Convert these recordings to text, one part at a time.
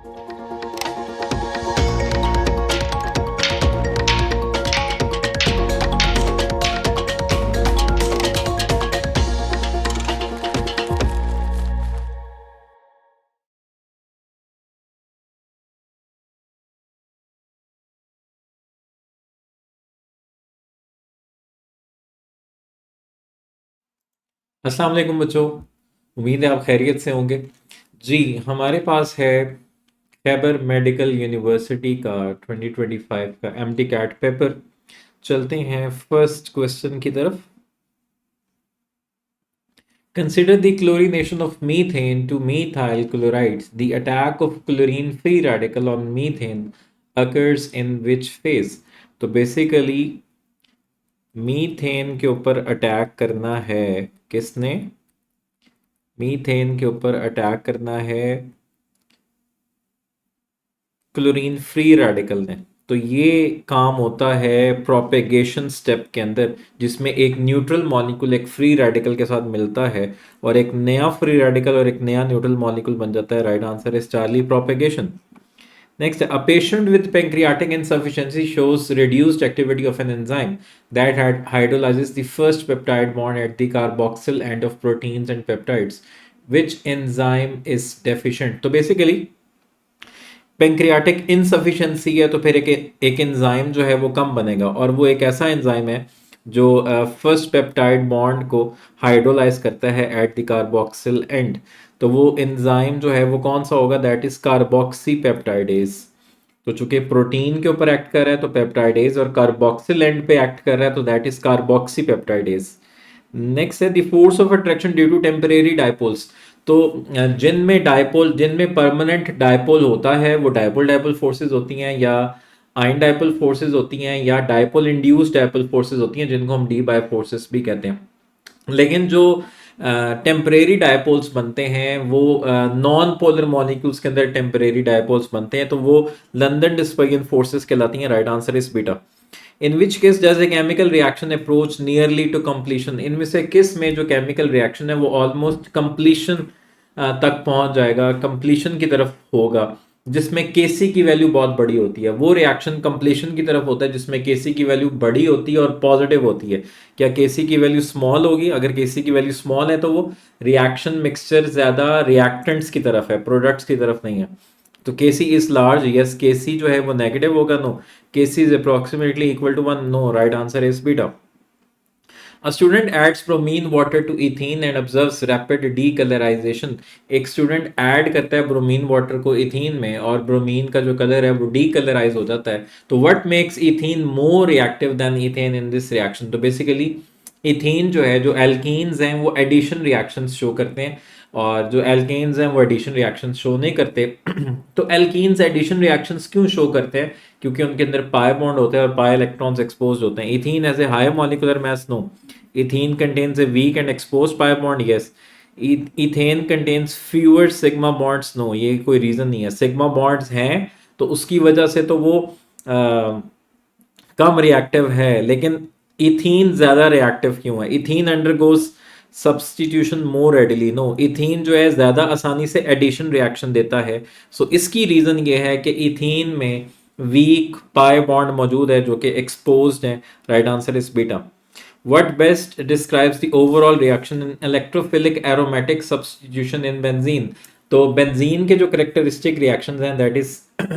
अस्सलाम वालेकुम बच्चों। उम्मीद है आप खैरियत से होंगे। जी, हमारे पास है खैबर मेडिकल यूनिवर्सिटी का 2025 का एमडी कैट पेपर। चलते हैं फर्स्ट क्वेश्चन की तरफ। Consider the chlorination of methane to methyl chlorides. The attack of chlorine free radical on methane occurs in which phase? तो बेसिकली मीथेन के ऊपर अटैक करना है किसने? मीथेन के ऊपर अटैक करना है क्लोरीन फ्री रेडिकल ने। तो ये काम होता है प्रोपेगेशन स्टेप के अंदर, जिसमें एक न्यूट्रल मॉलिक्यूल एक फ्री रेडिकल के साथ मिलता है और एक नया फ्री रेडिकल और एक नया न्यूट्रल मॉलिक्यूल बन जाता है। Right answer is Charlie, propagation. Next, a patient with pancreatic insufficiency shows reduced activity of an enzyme that hydrolyzes the first peptide bond at the carboxyl end of proteins and peptides. Which enzyme is deficient? तो basically pancreatic insufficiency है तो फिर एक enzyme जो है वो कम बनेगा, और वो एक ऐसा एंजाइम है जो फर्स्ट पेप्टाइड बॉन्ड को हाइड्रोलाइज करता है एट द कार्बोक्सिल एंड। तो वो एंजाइम जो है वो कौन सा होगा? That is carboxypeptidase peptidase. तो चूंकि प्रोटीन के ऊपर एक्ट कर रहा है तो पेप्टाइडेज, और कार्बोक्सिल एंड पे एक्ट कर रहा है तो दैट इज कार्बोक्सी पेप्टाइडेज। नेक्स्ट है the force of attraction due to temporary dipoles. तो जिनमें परमानेंट डायपोल होता है वो डायपोल डायपोल फोर्सेस होती हैं, या आयन डायपोल फोर्सेस होती हैं, या डायपोल इंड्यूस्ड डायपोल फोर्सेस होती हैं, जिनको हम डी बाय फोर्सेस भी कहते हैं। लेकिन जो टेम्परेरी डायपोल्स बनते हैं वो नॉन पोलर मॉलिक्यूल्स के अंदर टेम्परेरी डायपोल्स बनते हैं, तो वो लंदन डिस्पर्जन फोर्सेस कहलाती हैं। Right answer is beta. In which case does a chemical reaction approach nearly to completion? इनमें से किस में जो केमिकल रिएक्शन है वो ऑलमोस्ट कंप्लीशन तक पहुंच जाएगा, कंप्लीशन की तरफ होगा, जिसमें केसी की वैल्यू बहुत बड़ी होती है? वो रिएक्शन कंप्लीशन की तरफ होता है जिसमें केसी की वैल्यू बड़ी होती है और पॉजिटिव होती है। क्या केसी की वैल्यू स्मॉल होगी? अगर केसी की वैल्यू स्मॉल है तो वो रिएक्शन मिक्सचर ज्यादा रिएक्टेंट्स की तरफ है, प्रोडक्ट्स की तरफ नहीं है। तो KC is large, yes. KC जो है वो नेगेटिव होगा, no. KC is approximately equal to 1, no. Right answer is beta. A student adds bromine water to ethene and observes rapid decolorization. एक स्टूडेंट ऐड करता है ब्रोमीन वाटर को ethene में और ब्रोमीन का जो कलर है वो डीकलराइज हो जाता है। तो what makes ethene more reactive than ethane in this reaction? तो बेसिकली इथीन जो है, जो एल्कीन्स हैं वो एडिशन रिएक्शंस शो करते हैं, और जो एल्केन्स हैं वो एडिशन रिएक्शंस शो नहीं करते। तो एल्कीन्स एडिशन रिएक्शंस क्यों शो करते हैं? क्योंकि उनके अंदर पाई बॉन्ड होते हैं और पाई इलेक्ट्रॉन्स एक्सपोज्ड होते हैं। Ethene has a higher molecular mass, no. Ethene contains a weak and exposed pi bond, yes. Ethane contains fewer sigma bonds, no. ये कोई रीजन नहीं है, सिग्मा बॉन्ड्स हैं तो उसकी वजह से तो वो कम रिएक्टिव है। लेकिन इथीन ज्यादा रिएक्टिव क्यों है? इथीन अंडरगोज सब्सटीट्यूशन मोर रेडिली, नो। इथीन जो है ज्यादा आसानी से एडिशन रिएक्शन देता है। सो इसकी रीजन ये है कि इथीन में वीक पाई बॉन्ड मौजूद है जो कि एक्सपोज्ड है। Right answer is beta. What best describes the overall reaction in electrophilic aromatic substitution in benzene? तो बेंजीन के जो करेक्टरिस्टिक रिएक्शंस हैं that is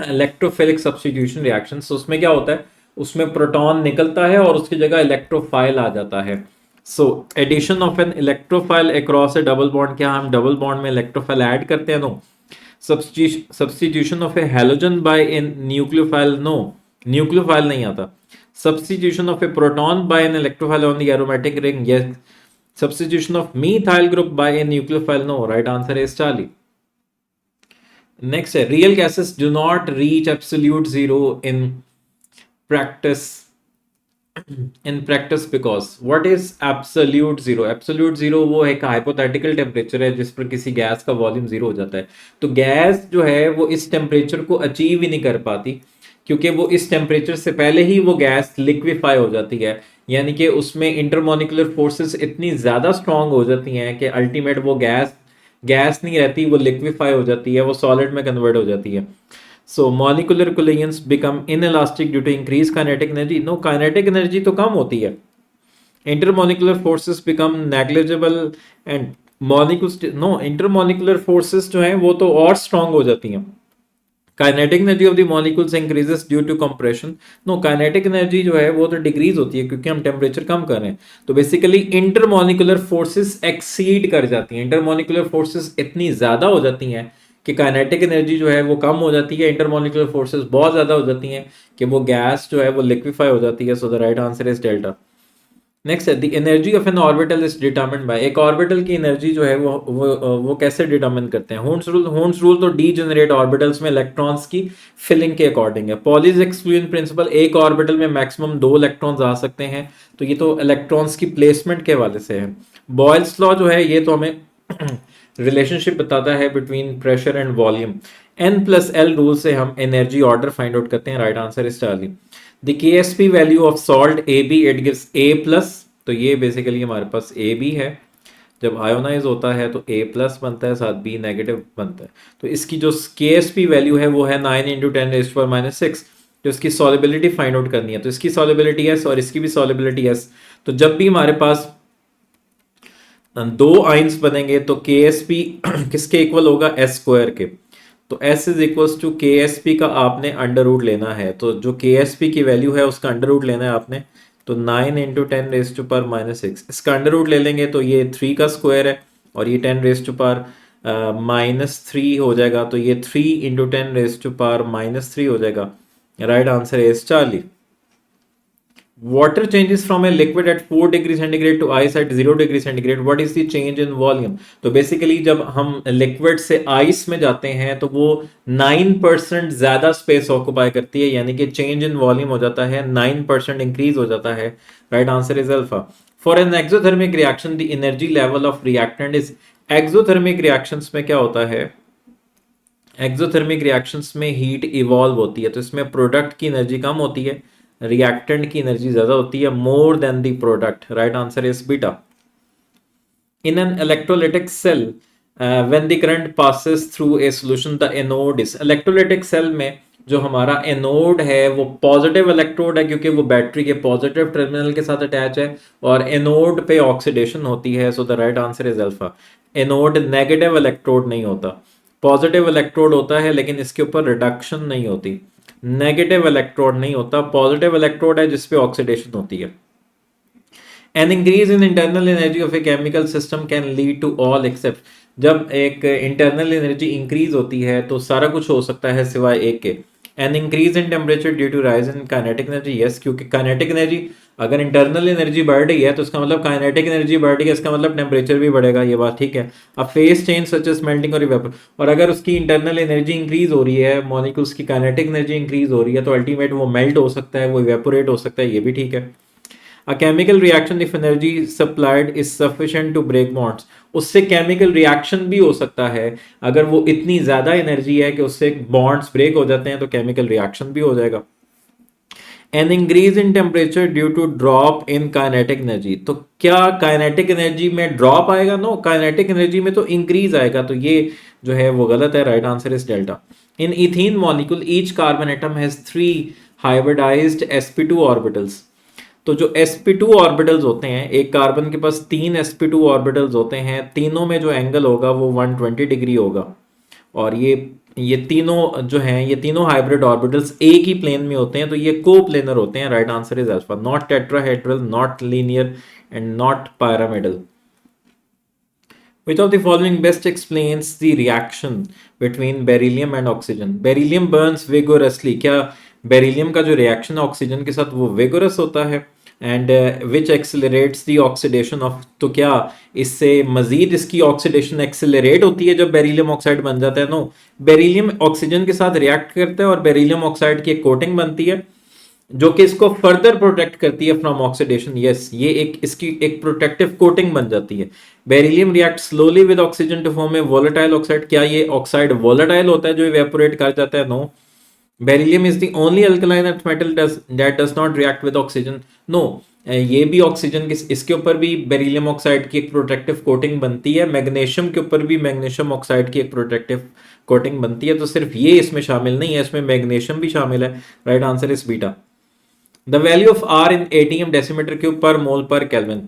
electrophilic substitution reactions. तो उसमें क्या होता है? उसमें प्रोटॉन निकलता है और उसकी जगह इलेक्ट्रोफाइल आ जाता है। So addition of an electrophile across a double bond, क्या हम डबल बॉन्ड में इलेक्ट्रोफाइल ऐड करते हैं? No. Substitution of a halogen by an nucleophile, no. Nucleophile नहीं आता। Substitution of a proton by an electrophile on the aromatic ring, yes. Substitution of methyl group by a nucleophile, no. Right answer is Charlie. Next, real gases do not reach absolute zero in practice. In practice, because what is absolute zero? Absolute zero वो एक hypothetical temperature है जिस पर किसी gas का volume zero हो जाता है। तो गैस जो है वो इस टेम्परेचर को अचीव ही नहीं कर पाती, क्योंकि वो इस टेम्परेचर से पहले ही वो गैस लिक्विफाई हो जाती है। यानी कि उसमें इंटरमोलिकुलर फोर्सेस इतनी ज़्यादा स्ट्रांग हो जाती हैं कि अल्टीमेट वो गैस नहीं रहती, वो लिक्विफाई हो जाती है, वो सॉलिड में कन्वर्ट हो जाती है। So molecular collisions become inelastic due to increase kinetic energy. No, kinetic energy तो कम होती है। Intermolecular forces become negligible and molecules, no, intermolecular forces जो हैं वो तो और स्ट्रांग हो जाती हैं। Kinetic energy of the molecules increases due to compression. No, kinetic energy जो है वो तो डिक्रीज होती है क्योंकि हम टेम्परेचर कम कर रहे हैं। तो बेसिकली इंटरमॉलिकुलर फोर्सेस एक्सीड कर जाती हैं, इंटरमॉलिकुलर फोर्सेस इतनी ज्यादा हो जाती हैं कि काइनेटिक एनर्जी जो है वो कम हो जाती है, इंटरमॉलिकुलर फोर्सेस बहुत ज्यादा हो जाती हैं कि वो गैस जो है वो लिक्विफाई हो जाती है। So the right answer is delta. Next है the energy of an orbital is determined by. एक ऑर्बिटल की एनर्जी जो है वो कैसे डिटरमिन करते हैं? हून्स रूल तो डीजेनरेट ऑर्बिटल्स में इलेक्ट्रॉन्स की फिलिंग के अकॉर्डिंग है। पॉलीज एक्सक्लूजन प्रिंसिपल, एक ऑर्बिटल में मैक्सिमम 2 इलेक्ट्रॉन्स आ सकते हैं, तो ये तो इलेक्ट्रॉन्स की प्लेसमेंट के हवाले से है। बॉयल्स लॉ जो है ये तो हमें रिलेशनशिप बताता है between pressure and volume. N+L rule से हम एनर्जी ऑर्डर फाइंड आउट करते हैं। Right answer is Charlie. The KSP value of salt AB it gives A+, तो ये बेसिकली हमारे पास AB है। जब आयोनाइज होता है तो A+ बनता है, साथ B नेगेटिव बनता है। तो इसकी जो KSP वैल्यू है वो है 9 × 10⁻⁶। तो इसकी सॉलिबिलिटी फाइंड आउट करनी है, तो इसकी सॉलिबिलिटी S और इसकी भी सॉलिबिलिटी S। तो जब भी हमारे पास 2 आइंस बनेंगे तो KSP किसके इक्वल होगा? S² के। तो S is equal to KSP का आपने अंडर रूट लेना है, तो जो KSP की वैल्यू है उसका अंडर रूट लेना है आपने। तो 9 × 10⁻⁶, इसका अंडर रूट ले लेंगे तो ये 3 का स्क्वायर है और ये 10⁻⁻³ हो जाएगा, तो ये 3 × 10⁻³ हो जाएगा। Right answer is Charlie. Water changes from a liquid at 4 degree centigrade to ice at 0 degree centigrade. What is the change in volume? तो बेसिकली जब हम लिक्विड से आइस में जाते हैं तो वो 9% ज्यादा स्पेस ऑक्युपाई करती है, यानी कि चेंज इन वॉल्यूम हो जाता है 9% इंक्रीज हो जाता है। Right answer is alpha. For an exothermic reaction the energy level of reactant is. Exothermic reactions में क्या होता है? एक्सोथर्मिक रिएक्शंस में हीट इवॉल्व होती है, तो इसमें प्रोडक्ट की एनर्जी कम होती है, रिएक्टेंट की एनर्जी ज्यादा होती है, more than the product. Right answer is beta. In an electrolytic cell when the current passes through a solution the anode is. Electrolytic cell में जो हमारा एनोड है वो पॉजिटिव इलेक्ट्रोड है क्योंकि वो बैटरी के पॉजिटिव टर्मिनल के साथ अटैच है, और एनोड पे ऑक्सीडेशन होती है। So the right answer is alpha. Anode negative electrode नहीं होता, पॉजिटिव इलेक्ट्रोड होता है लेकिन इसके ऊपर रिडक्शन नहीं होती। नेगेटिव इलेक्ट्रोड नहीं होता, पॉजिटिव इलेक्ट्रोड है जिसपे ऑक्सीडेशन होती है। An increase in internal energy of a chemical system can lead to all except. जब एक इंटरनल एनर्जी इंक्रीज होती है तो सारा कुछ हो सकता है सिवाय एक के। An increase in temperature due to rise in kinetic energy, yes, क्योंकि काइनेटिक एनर्जी, अगर इंटरनल एनर्जी बढ़ रही है तो इसका मतलब काइनेटिक एनर्जी बढ़ रही है, इसका मतलब टेम्परेचर भी बढ़ेगा, ये बात ठीक है। अब phase change such as melting और इवेपोर, और अगर उसकी इंटरनल एनर्जी इंक्रीज हो रही है, मॉलिक्यूल्स की काइनेटिक एनर्जी इंक्रीज हो रही है, तो अल्टीमेट वो मेल्ट हो सकता है, वो इवेपोरेट हो सकता है, ये भी ठीक है। A chemical reaction if energy supplied is sufficient to break bonds, उससे केमिकल रिएक्शन भी हो सकता है अगर वो इतनी ज्यादा एनर्जी है कि उससे बॉन्ड्स ब्रेक हो जाते हैं, तो केमिकल रिएक्शन भी हो जाएगा। An increase in temperature due to drop in kinetic energy, तो क्या काइनेटिक एनर्जी में ड्रॉप आएगा? नो, काइनेटिक एनर्जी में तो इंक्रीज आएगा, तो ये जो है वो गलत है। Right answer is delta. In ethene molecule each carbon atom has 3 hybridized sp2 orbitals. तो जो sp2 ऑर्बिटल्स होते हैं, एक कार्बन के पास 3 sp2 ऑर्बिटल्स होते हैं, तीनों में जो एंगल होगा वो 120 डिग्री होगा, और ये तीनों जो हैं, ये तीनों हाइब्रिड ऑर्बिटल्स एक ही प्लेन में होते हैं, तो ये कोप्लेनर होते हैं। Right answer is alpha. Not tetrahedral, not linear and not pyramidal. Which of the following best explains the reaction between beryllium and oxygen? Beryllium burns vigorously. क्या बेरिलियम का जो रिएक्शन है ऑक्सीजन के साथ वो विगोरस होता है? And which accelerates the oxidation of, तो क्या इससे मजीद इसकी ऑक्सीडेशन एक्सेलरेट होती है जब बेरिलियम ऑक्साइड बन जाता है? नो, बेरिलियम ऑक्सीजन के साथ रिएक्ट करता है और बेरिलियम ऑक्साइड की एक कोटिंग बनती है जो कि इसको फर्दर प्रोटेक्ट करती है फ्रॉम ऑक्सीडेशन। यस, ये इसकी एक प्रोटेक्टिव कोटिंग बन जाती है। Beryllium react slowly with oxygen to form a volatile oxide. क्या ये ऑक्साइड वोलेटाइल होता है जो इवेपोरेट कर जाता है? No, beryllium is the only alkaline earth metal that does not react with oxygen. No, ये भी ऑक्सीजन के, इसके ऊपर भी बेरिलियम ऑक्साइड की एक प्रोटेक्टिव कोटिंग बनती है, मैग्नीशियम के ऊपर भी मैग्नीशियम ऑक्साइड की एक प्रोटेक्टिव कोटिंग बनती है। तो सिर्फ ये इसमें शामिल नहीं है, इसमें मैग्नीशियम भी शामिल है। Right answer is beta. The value of R in ATM decimetre cube per mole पर केल्विन।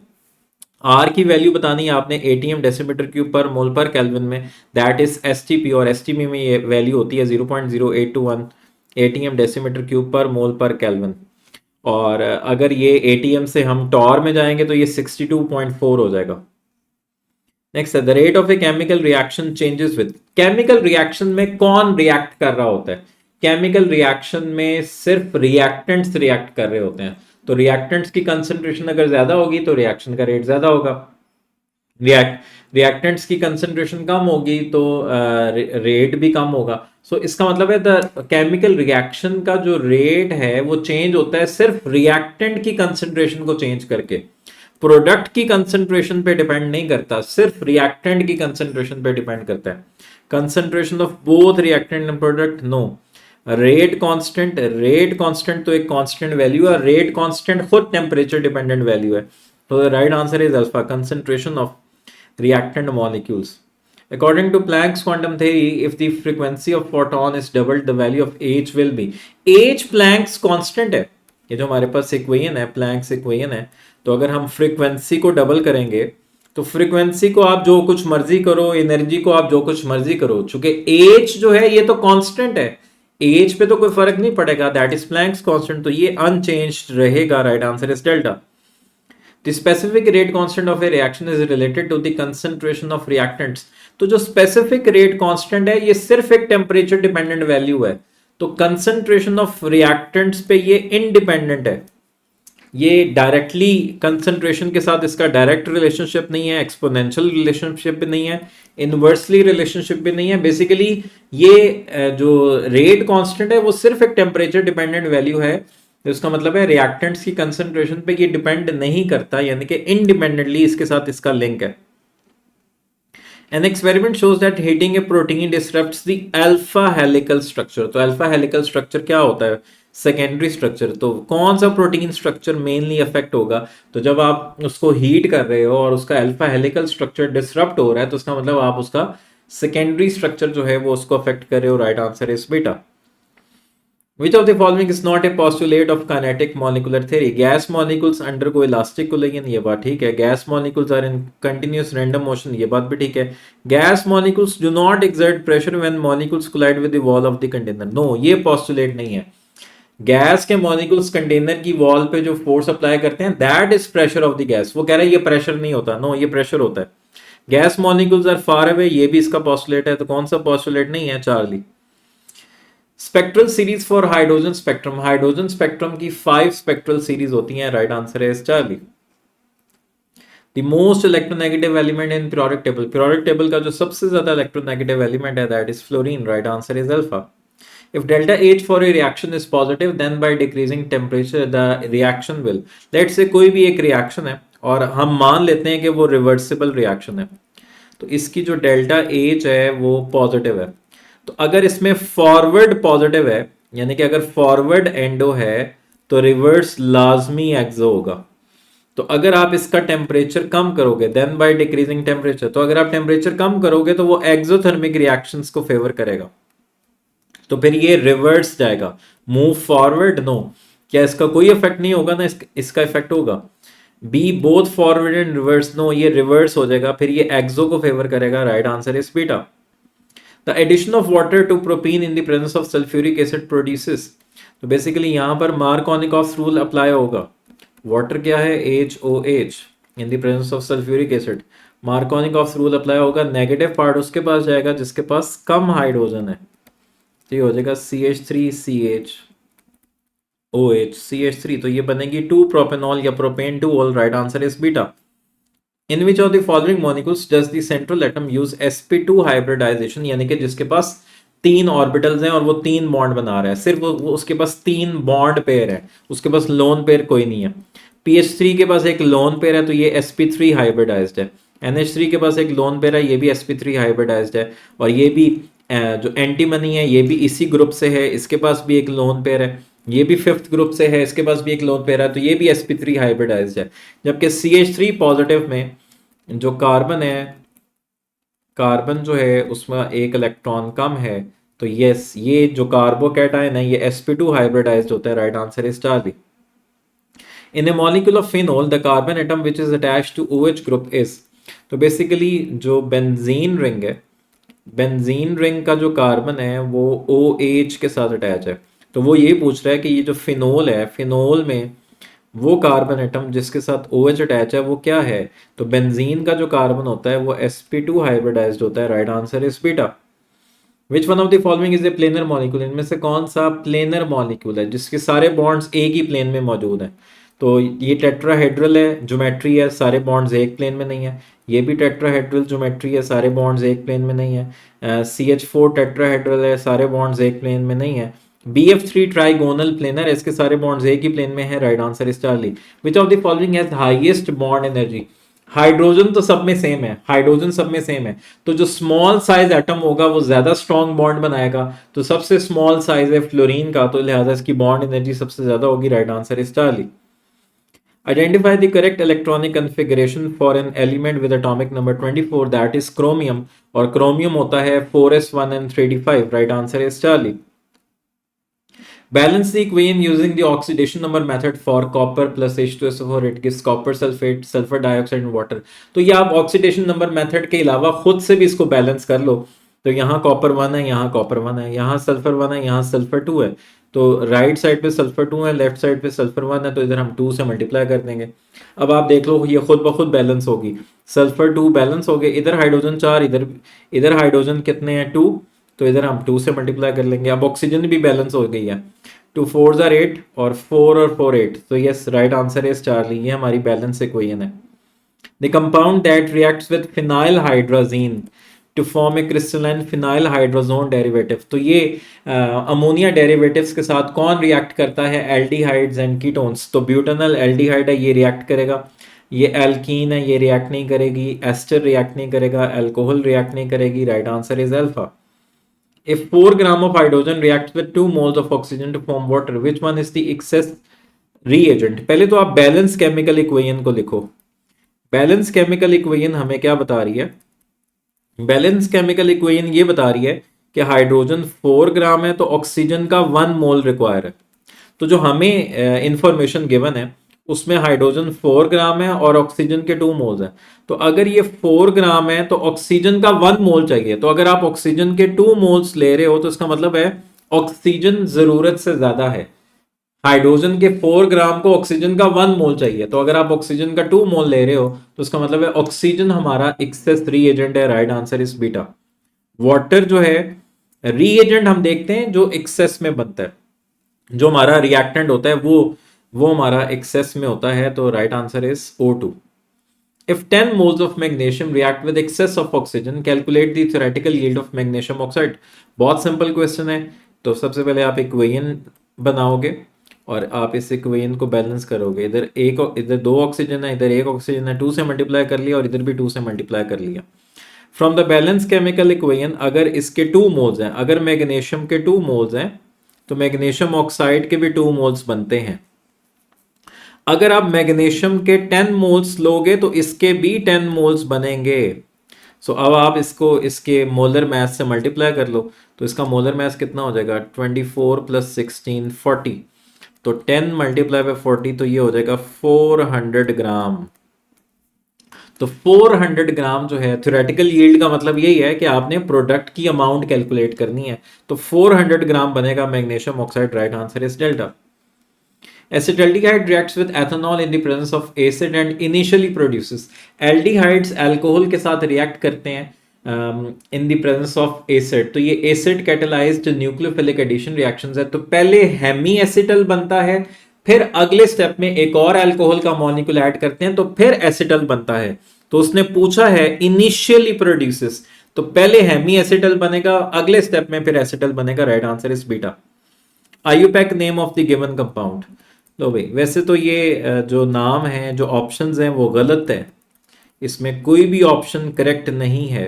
आर की वैल्यू बतानी है आपने ATM decimetre cube per mole पर केल्विन में, दैट इज एसटीपी, और एसटीपी में ये वैल्यू होती है 0.0821 ATM decimetre cube per mole पर केल्विन। और अगर ये एटीएम से हम टॉर में जाएंगे तो ये 62.4 हो जाएगा। नेक्स्ट है the rate of a chemical reaction changes with. Chemical reaction में कौन रिएक्ट कर रहा होता है? केमिकल रिएक्शन में सिर्फ रिएक्टेंट्स रिएक्ट कर रहे होते हैं। तो रिएक्टेंट्स की कंसंट्रेशन अगर ज्यादा होगी तो रिएक्शन का रेट ज्यादा होगा, रिएक्टेंट्स की कंसंट्रेशन कम होगी तो रेट भी कम होगा। सो इसका मतलब है द केमिकल रिएक्शन का जो रेट है वो चेंज होता है सिर्फ रिएक्टेंट की कंसंट्रेशन को चेंज करके, प्रोडक्ट की कंसंट्रेशन पे डिपेंड नहीं करता, सिर्फ रिएक्टेंट की कंसंट्रेशन पे डिपेंड करता है। Concentration of both reactant and product no. Rate constant तो एक कांस्टेंट वैल्यू है, रेट कांस्टेंट खुद टेम्परेचर डिपेंडेंट वैल्यू है। तो the right answer is alpha, concentration of reactant molecules. According to Planck's quantum theory, if the frequency of photon is doubled, the value of h will be। h Planck's constant है, ये जो हमारे पास equation है, Planck's equation है। तो अगर हम frequency को डबल करेंगे तो फ्रीक्वेंसी को आप जो कुछ मर्जी करो, एनर्जी को आप जो कुछ मर्जी करो, चूंकि h जो है ये तो कांस्टेंट है, h पे तो कोई फर्क नहीं पड़ेगा, दैट इज Planck's कांस्टेंट, तो ये अनचेंज्ड रहेगा। Right answer is delta. The specific rate constant of a reaction is related to the concentration of reactants। तो जो specific rate constant है ये सिर्फ एक temperature dependent value है, तो concentration of reactants पे ये independent है, ये डायरेक्टली कंसंट्रेशन के साथ इसका डायरेक्ट रिलेशनशिप नहीं है, एक्सपोनेंशियल रिलेशनशिप भी नहीं है, इनवर्सली रिलेशनशिप भी नहीं है। बेसिकली ये जो रेट कांस्टेंट है वो सिर्फ एक टेम्परेचर डिपेंडेंट वैल्यू है। तो इसका मतलब है रिएक्टेंट्स की कंसंट्रेशन पे ये डिपेंड नहीं करता, यानी कि इंडिपेंडेंटली इसके साथ इसका लिंक है। An experiment shows that heating a protein disrupts the alpha helical structure। तो alpha helical structure क्या होता है? Secondary structure. तो कौन सा प्रोटीन स्ट्रक्चर मेनली अफेक्ट होगा? तो जब आप उसको हीट कर रहे हो और उसका अल्फा हेलिकल स्ट्रक्चर डिसरप्ट हो रहा है तो उसका मतलब आप उसका सेकेंडरी स्ट्रक्चर जो है वो उसको अफेक्ट कर रहे हो। Right answer is beta. Which of the following is not a postulate of kinetic molecular theory? Gas molecules undergo elastic collision, ये बात ठीक है। Gas molecules are in continuous random motion, ये बात भी ठीक है। Gas molecules do not exert pressure when molecules collide with the wall of the container। No, ये postulate नहीं है। गैस के मॉलिक्यूल्स कंटेनर की वॉल पे जो फोर्स अप्लाई करते हैं that is pressure of the gas. वो कह रहा है ये प्रेशर नहीं होता, नो ये प्रेशर होता है। Gas molecules are far away, ये भी इसका पोस्टुलेट है। तो कौन सा पोस्टुलेट नहीं है? Charlie. Spectral series for hydrogen spectrum. Hydrogen spectrum की 5 स्पेक्ट्रल सीरीज होती हैं। राइट आंसर है Charlie. The most electronegative element in periodic table. Periodic table का जो सबसे ज्यादा इलेक्ट्रोनेगेटिव एलिमेंट है that is fluorine. Right answer is alpha. If delta H for a reaction is positive, then by decreasing temperature the reaction will। Let's say कोई भी एक reaction है और हम मान लेते हैं कि वो रिवर्सिबल रिएक्शन है, तो इसकी जो डेल्टा H है वो पॉजिटिव है। तो अगर इसमें फॉरवर्ड पॉजिटिव है, यानी कि अगर फॉरवर्ड एंडो है तो रिवर्स लाजमी एक्सो होगा। तो अगर आप इसका टेम्परेचर कम करोगे देन बाय डिक्रीजिंग टेम्परेचर, तो अगर आप टेम्परेचर कम करोगे तो वो एक्सोथर्मिक रिएक्शंस को फेवर करेगा, तो फिर ये रिवर्स जाएगा। मूव फॉरवर्ड नो, क्या इसका कोई इफेक्ट नहीं होगा ना? इसका इफेक्ट होगा। B both forward and reverse no, ये रिवर्स हो जाएगा, फिर ये एक्सो को फेवर करेगा। Right answer is beta. The addition of water to propene in the presence of sulphuric acid produces. तो बेसिकली यहां पर मार्कोनिकॉफ रूल अप्लाई होगा। वाटर क्या है? HOH in the presence of sulphuric acid. Markovnikov rule apply होगा, negative part उसके पास जाएगा जिसके पास कम हाइड्रोजन है, तो ये हो जाएगा CH3CHOH CH3, तो ये बनेगी 2 प्रोपेनॉल या propane 2 ol. Right answer is beta. In which of the following molecules does the central atom use sp2 hybridization, यानी कि जिसके पास 3 ऑर्बिटल्स हैं और वो 3 बॉन्ड बना रहा है, सिर्फ वो उसके पास 3 बॉन्ड पेयर है, उसके पास लोन पेयर कोई नहीं है। PH3 के पास एक लोन पेयर है तो ये sp3 हाइब्रिडाइज्ड है। NH3 के पास एक लोन पेयर है, ये भी sp3 हाइब्रिडाइज्ड है, और ये भी जो एंटीमनी है ये भी इसी ग्रुप से है, इसके पास भी एक लोन पेयर है, ये भी फिफ्थ ग्रुप से है, इसके पास भी एक लोन पेयर है, तो ये भी sp3 हाइब्रिडाइज्ड है। जबकि CH3 पॉजिटिव में जो कार्बन है, कार्बन जो है उसमें एक इलेक्ट्रॉन कम है, तो यस ये जो कार्बोकैटायन है ये sp2 हाइब्रिडाइज्ड होता है। Right answer is Charlie. In a molecule of phenol the carbon atom which is attached to OH group is, तो बेसिकली जो बेंजीन रिंग है, बेंजीन रिंग का जो कार्बन है वो OH के साथ अटैच है। तो वो ये पूछ रहा है कि ये जो फिनोल है, फिनोल में वो कार्बन एटम जिसके साथ OH अटैच है वो क्या है, तो बेंजीन का जो कार्बन होता है वो sp2 हाइब्रिडाइज्ड होता है। Right answer is beta. Which one of the following is a planar molecule, इनमें से कौन सा प्लेनर मॉलिक्यूल है जिसके सारे बॉन्ड्स एक ही प्लेन में मौजूद हैं। तो ये टेट्राहेड्रल है, ज्योमेट्री है, सारे बॉन्ड्स एक प्लेन में नहीं है। ये भी टेट्राहेड्रल ज्योमेट्री है, सारे बॉन्ड्स एक प्लेन में नहीं है। CH4 टेट्राहेड्रल है, सारे बॉन्ड्स एक प्लेन में नहीं है। BF3 ट्राइगोनल प्लेनर है, इसके सारे बॉन्ड्स एक ही प्लेन में है। Right answer is Charlie. Which of the following has highest bond energy, hydrogen तो सब में सेम है, हाइड्रोजन सब में सेम है, तो जो स्मॉल साइज एटम होगा वो ज्यादा स्ट्रॉन्ग बॉन्ड बनाएगा, तो सबसे स्मॉल साइज है फ्लोरीन का, तो लिहाजा इसकी बॉन्ड एनर्जी सबसे ज्यादा होगी। Right answer is Charlie. Identify the correct electronic configuration for an element with atomic number 24 that is chromium, और chromium होता है 4s1 and 3d5। Right answer is Charlie. Balance the equation using the oxidation number method for copper plus H2SO4, it gives copper sulfate, sulfur dioxide and water। तो ये आप oxidation number method के अलावा खुद से भी इसको बैलेंस कर लो। तो यहाँ कॉपर 1 है, यहाँ कॉपर 1 है, यहाँ सल्फर 1 है, यहाँ सल्फर 2 है, तो राइट साइड पे सल्फर 2 है, लेफ्ट साइड पे सल्फर 1 है, तो इधर हम 2 से मल्टीप्लाई कर देंगे। अब आप देख लो ये खुद ब खुद बैलेंस होगी, सल्फर 2 बैलेंस हो गए, इधर हाइड्रोजन 4, इधर हाइड्रोजन कितने हैं 2, तो इधर हम 2 से मल्टीप्लाई कर लेंगे। अब ऑक्सीजन भी बैलेंस हो गई है, 2 4s are 8 और 4 और 4 8, तो yes right answer is Charlie. ये हमारी बैलेंस इक्वेशन है। The compound that reacts with phenyl hydrazine to form a crystalline phenyl hydrazone derivative, तो ये अमोनिया डेरिवेटिव्स के साथ कौन रिएक्ट करता है, एल्डिहाइड्स एंड कीटोन्स। तो ब्यूटेनल एल्डिहाइड है, ये रिएक्ट करेगा, ये एल्कीन है, ये रिएक्ट नहीं करेगी, एस्टर रिएक्ट नहीं करेगा, अल्कोहल रिएक्ट नहीं करेगी। Right answer is alpha. If 4 gram of hydrogen reacts with 2 moles of oxygen to form water, which one is the excess reagent? पहले तो आप बैलेंस केमिकल इक्वेशन को लिखो। बैलेंस केमिकल इक्वेशन हमें क्या बता रही है, बैलेंस केमिकल इक्वेशन ये बता रही है कि हाइड्रोजन 4 ग्राम है तो ऑक्सीजन का 1 मोल रिक्वायर है। तो जो हमें इंफॉर्मेशन गिवन है उसमें हाइड्रोजन 4 ग्राम है और ऑक्सीजन के 2 मोल्स हैं, तो अगर ये 4 ग्राम है तो ऑक्सीजन का 1 मोल चाहिए। तो अगर आप ऑक्सीजन के 2 मोल्स ले रहे हो तो इसका मतलब है ऑक्सीजन जरूरत से ज्यादा है। हाइड्रोजन के 4 ग्राम को ऑक्सीजन का 1 मोल चाहिए, तो अगर आप ऑक्सीजन का 2 मोल ले रहे हो तो इसका मतलब है ऑक्सीजन हमारा एक्सेस रीएजेंट है। Right answer is beta. Water जो है रीएजेंट हम देखते हैं जो एक्सेस में बनता है, जो हमारा रिएक्टेंट होता है वो हमारा एक्सेस में होता है, तो right answer is O2। If 10 moles of magnesium react with excess of oxygen, calculate the theoretical yield of magnesium oxide। बहुत सिंपल क्वेश्चन है। तो सबसे पहले आप इक्वेशन बनाओगे और आप इस इक्वेशन को बैलेंस करोगे। इधर 2 ऑक्सीजन है, इधर 1 ऑक्सीजन है, 2 से मल्टीप्लाई कर लिया और इधर भी 2 से मल्टीप्लाई कर लिया। From the balance chemical equation अगर इसके 2 मोल्स हैं, अगर मैग्नीशियम के 2 मोल्स हैं तो मैग्नीशियम ऑक्साइड के भी 2 मोल्स बनते हैं। अगर आप मैग्नीशियम के 10 मोल्स लोगे तो इसके भी 10 मोल्स बनेंगे। सो अब आप इसको इसके मोलर मास से मल्टीप्लाई कर लो, तो इसका मोलर मास कितना हो जाएगा 24 + 16 40, तो 10 मल्टीप्लाई बाय 40 तो ये हो जाएगा 400 ग्राम। तो 400 ग्राम जो है थ्योरेटिकल यील्ड का मतलब यही है कि आपने प्रोडक्ट की अमाउंट कैलकुलेट करनी है, तो 400 ग्राम बनेगा magnesium oxide. Right answer is delta. Acetaldehyde reacts with ethanol in the presence of acid and initially produces, aldehydes alcohol के साथ रिएक्ट करते हैं in the presence of acid, तो ये acid catalyzed nucleophilic addition reactions है। तो पहले Hemy acetal बनता है, फिर अगले स्टेप में एक और अल्कोहल का मॉलिक्यूल ऐड करते हैं तो फिर एसिटल बनता है। तो उसने पूछा है इनिशियली प्रोड्यूसेस, तो पहले हेमी एसिटल बनेगा, अगले स्टेप में फिर एसिटल बनेगा। Right answer is beta. IUPAC name of the given compound. लो भाई वैसे तो ये जो नाम है, जो ऑप्शंस हैं वो गलत है, इसमें कोई भी ऑप्शन करेक्ट नहीं है।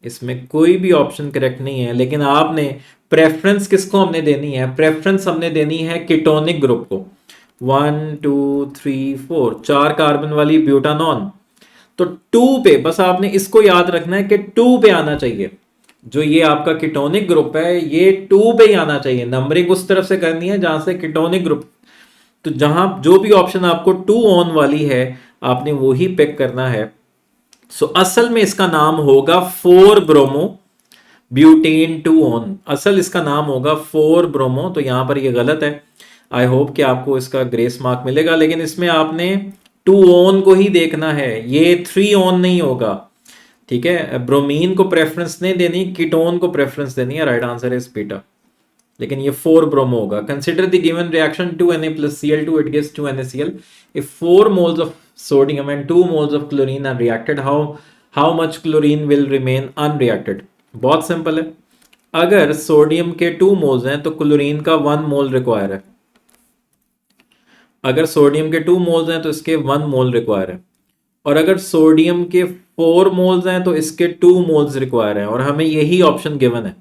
इसमें कोई भी ऑप्शन करेक्ट नहीं है, लेकिन आपने प्रेफरेंस किसको हमने देनी है? प्रेफरेंस हमने देनी है कीटोनिक ग्रुप को। 1 2 3 4 4 कार्बन वाली ब्यूटानॉन, तो 2 पे बस आपने इसको याद रखना है कि 2 पे आना चाहिए। जो ये आपका कीटोनिक ग्रुप है ये 2 पे ही आना चाहिए। नंबरिंग उस तरफ से करनी है जहां से कीटोनिक ग्रुप, तो जहां जो भी ऑप्शन आपको 2 ऑन वाली है आपने वो ही पिक करना है। सो असल में इसका नाम होगा 4 ब्रोमो ब्यूटेन 2 ऑन। असल इसका नाम होगा 4 ब्रोमो, तो यहां पर ये गलत है। आई होप कि आपको इसका ग्रेस मार्क मिलेगा, लेकिन इसमें आपने 2 ऑन को ही देखना है, ये 3 ऑन नहीं होगा। ठीक है, ब्रोमीन को प्रेफरेंस नहीं देनी, कीटोन को प्रेफरेंस देनी है। राइट आंसर इज बीटा, लेकिन ये 4 ब्रोमो होगा। Consider the given reaction 2Na plus Cl2 it gives 2NaCl. If 4 moles of sodium and 2 moles of chlorine are reacted, how much chlorine will remain unreacted? बहुत simple है। अगर sodium के 2 moles हैं तो chlorine का 1 मोल require है। अगर sodium के 2 मोल्स हैं तो इसके 1 मोल रिक्वायर है, और अगर सोडियम के 4 मोल्स हैं तो इसके 2 मोल्स रिक्वायर है, और हमें यही ऑप्शन गिवन है,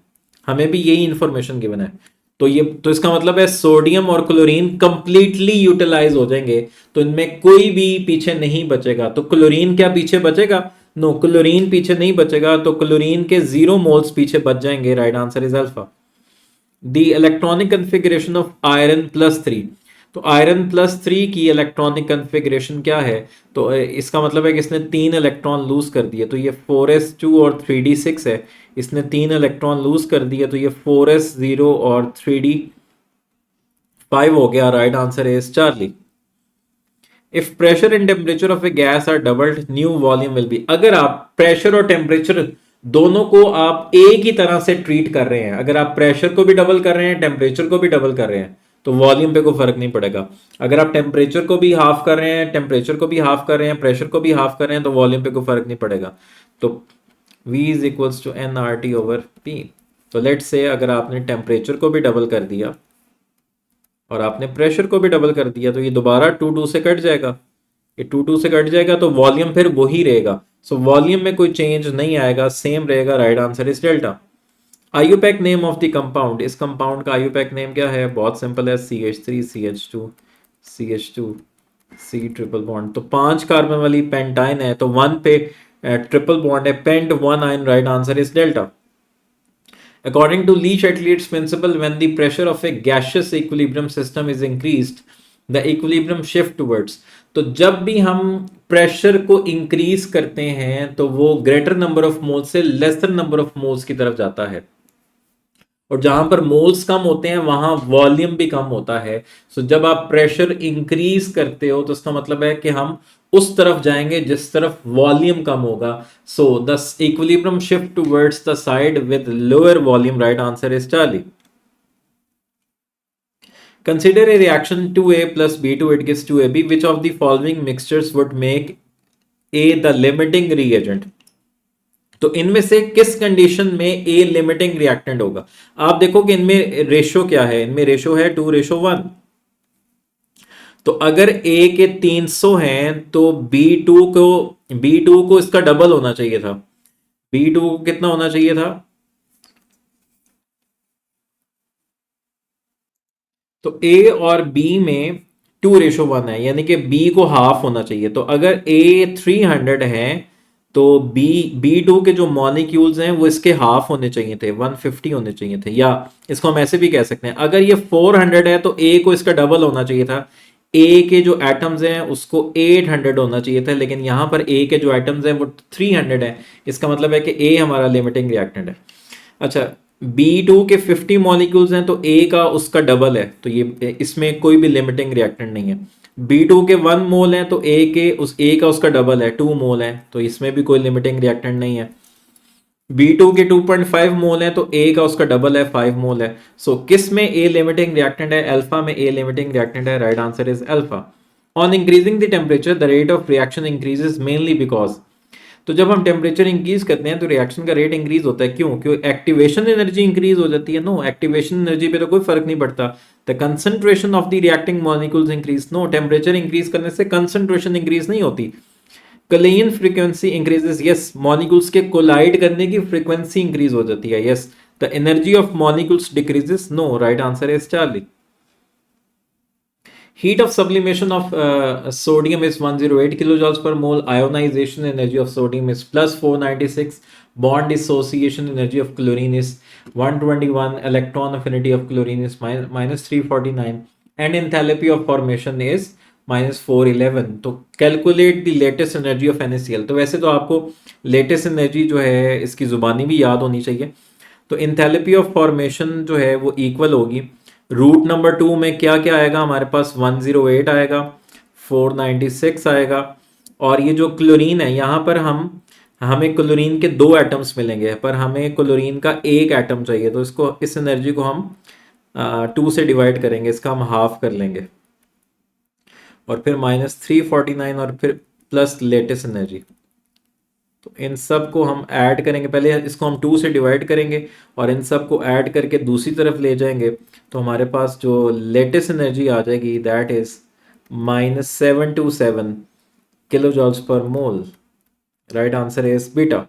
हमें भी यही इंफॉर्मेशन गिवन है। तो ये तो इसका मतलब है सोडियम और क्लोरीन कंप्लीटली यूटिलाइज हो जाएंगे, तो इनमें कोई भी पीछे नहीं बचेगा। तो क्लोरीन क्या पीछे बचेगा? नो, क्लोरीन पीछे नहीं बचेगा, तो क्लोरीन के 0 मोल्स पीछे बच जाएंगे। Right answer is alpha. The electronic configuration of iron plus 3, तो आयरन प्लस 3 की इलेक्ट्रॉनिक कन्फिग्रेशन क्या है? तो इसका मतलब है कि इसने 3 इलेक्ट्रॉन लूज कर दिए, तो ये 4s2 और 3d6 है। इसने 3 इलेक्ट्रॉन लूज कर दिए, तो ये 4s0 और 3d5 हो गया। Right answer is Charlie. If pressure and temperature of a gas are doubled, new volume will be. अगर आप प्रेशर और टेम्परेचर दोनों को आप एक ही तरह से ट्रीट कर रहे हैं, अगर आप प्रेशर को भी डबल कर रहे हैं, टेम्परेचर को भी डबल कर रहे हैं, तो वॉल्यूम पे कोई फर्क नहीं पड़ेगा। अगर आप टेम्परेचर को भी हाफ कर रहे हैं, टेम्परेचर को भी हाफ कर रहे हैं, प्रेशर को भी हाफ कर रहे हैं, तो वॉल्यूम पे कोई फर्क नहीं पड़ेगा। तो V is equals to nRT over P। तो लेट्स से अगर आपने टेम्परेचर को भी डबल कर दिया और आपने प्रेशर को भी डबल कर दिया, तो ये दोबारा 2 से कट जाएगा, ये 2 से कट जाएगा, तो वॉल्यूम फिर वही रहेगा। सो वॉल्यूम में कोई चेंज नहीं आएगा, सेम रहेगा। Right answer is delta. IUPAC name of the compound, इस कंपाउंड का आयुपैक नेम क्या है? बहुत सिंपल है, CH3 CH2 CH2 C triple bond. तो 5 कार्बन वाली पेंटाइन है, तो 1 पे ट्रिपल बॉन्ड है, pent 1 yne. Right answer is delta. According to Lee-Chatelier's principle, when the pressure of a gaseous equilibrium system is increased, the equilibrium shift towards। तो जब भी हम प्रेशर को इंक्रीज करते हैं तो वो ग्रेटर नंबर ऑफ मोल्स से लेसर नंबर ऑफ मोल्स की तरफ जाता है, और जहां पर मोल्स कम होते हैं वहां वॉल्यूम भी कम होता है। सो जब आप प्रेशर इंक्रीज करते हो तो इसका मतलब है कि हम उस तरफ जाएंगे जिस तरफ वॉल्यूम कम होगा। So the equilibrium shift towards the side with lower volume. Right answer is Charlie. Consider a reaction 2A plus B2 it gives 2AB. Which of the following mixtures would make A the limiting reagent? तो इनमें से किस condition में ए limiting reactant होगा? आप देखो कि इनमें रेशो क्या है, इनमें रेशो है 2:1। तो अगर ए के 300 हैं तो B2 को इसका डबल होना चाहिए था। B2 को कितना होना चाहिए था? तो ए और बी में 2:1 है, यानी कि बी को हाफ होना चाहिए। तो अगर ए 300 है तो B2 के जो मॉलिक्यूल्स हैं वो इसके हाफ होने चाहिए थे, 150 होने चाहिए थे। या इसको हम ऐसे भी कह सकते हैं, अगर ये 400 है तो ए को इसका डबल होना चाहिए था। ए के जो एटम्स हैं उसको 800 होना चाहिए था, लेकिन यहां पर ए के जो एटम्स हैं वो 300 है। इसका मतलब है कि ए हमारा लिमिटिंग रिएक्टेंट है। अच्छा, B2 के 50 मॉलिक्यूल्स हैं तो A का उसका डबल है, तो ये इसमें कोई भी लिमिटिंग रिएक्टेंट नहीं है। B2 के 1 मोल हैं तो A का उसका डबल है, 2 मोल है, तो इसमें भी कोई लिमिटिंग रिएक्टेंट नहीं है। B2 के 2.5 मोल हैं तो A का उसका डबल है, 5 मोल है। सो किस में A लिमिटिंग रिएक्टेंट है? अल्फा में A लिमिटिंग रिएक्टेंट है। Right answer is alpha. On increasing the temperature the rate of reaction increases mainly because. तो जब हम टेम्परेचर इंक्रीज करते हैं तो रिएक्शन का रेट इंक्रीज होता है, क्यों? क्योंकि एक्टिवेशन एनर्जी इंक्रीज हो जाती है। नो, एक्टिवेशन एनर्जी पे तो कोई फर्क नहीं पड़ता। The concentration of the reacting molecules increase. No, temperature increase करने से कंसंट्रेशन इंक्रीज नहीं होती, collision frequency increases, yes, molecules के कोलाइड करने की फ्रीक्वेंसी इंक्रीज हो जाती है, yes. The energy of molecules decreases, no, right answer is Charlie. Heat of sublimation of sodium is 108 kilojoules per mole. Ionization energy of sodium is plus 496. Bond dissociation energy of chlorine is 121. Electron affinity of chlorine is minus 349. And enthalpy of formation is minus 411. तो calculate the latest energy of NaCl। तो वैसे तो आपको latest energy जो है इसकी जुबानी भी याद होनी चाहिए। तो इंथैल्पी ऑफ फॉर्मेशन जो है वो इक्वल होगी रूट नंबर 2 में क्या क्या आएगा हमारे पास, 108 आएगा, 496 आएगा, और ये जो क्लोरीन है यहाँ पर हमें क्लोरीन के 2 एटम्स मिलेंगे पर हमें क्लोरीन का एक एटम चाहिए, तो इसको इस एनर्जी को हम 2 से डिवाइड करेंगे, इसका हम हाफ कर लेंगे, और फिर माइनस 349 और फिर प्लस लेटेस्ट एनर्जी। तो इन सब को हम ऐड करेंगे, पहले इसको हम 2 से डिवाइड करेंगे और इन सब को ऐड करके दूसरी तरफ ले जाएंगे, तो हमारे पास जो लेटेस्ट एनर्जी आ जाएगी that is minus 727 kilo joules per mole. Right answer is beta.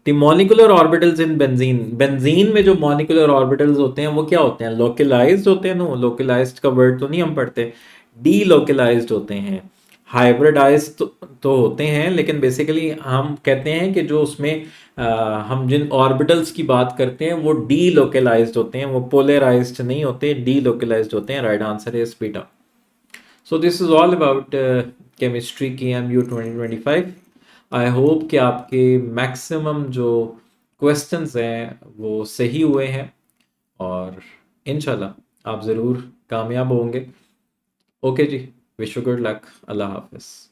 The molecular orbitals in benzene, benzene में जो मॉलिक्यूलर ऑर्बिटल्स होते हैं वो क्या होते हैं, लोकलाइज्ड होते हैं, नो, लोकलाइज्ड का वर्ड तो नहीं हम पढ़ते, डी लोकलाइज्ड होते हैं। हाइब्रिडाइज तो होते हैं, लेकिन बेसिकली हम कहते हैं कि जो उसमें हम जिन ऑर्बिटल्स की बात करते हैं वो डी लोकलाइज्ड होते हैं, वो पोलराइज्ड नहीं होते, डी लोकलाइज्ड होते हैं। Right answer is beta. So this is all about chemistry KMU 2025। I hope कि आपके मैक्सिमम जो क्वेश्चंस हैं वो सही हुए हैं और इंशाल्लाह आप ज़रूर कामयाब होंगे। ओके जी, विश यू गुड लक, अल्लाह हाफिज़।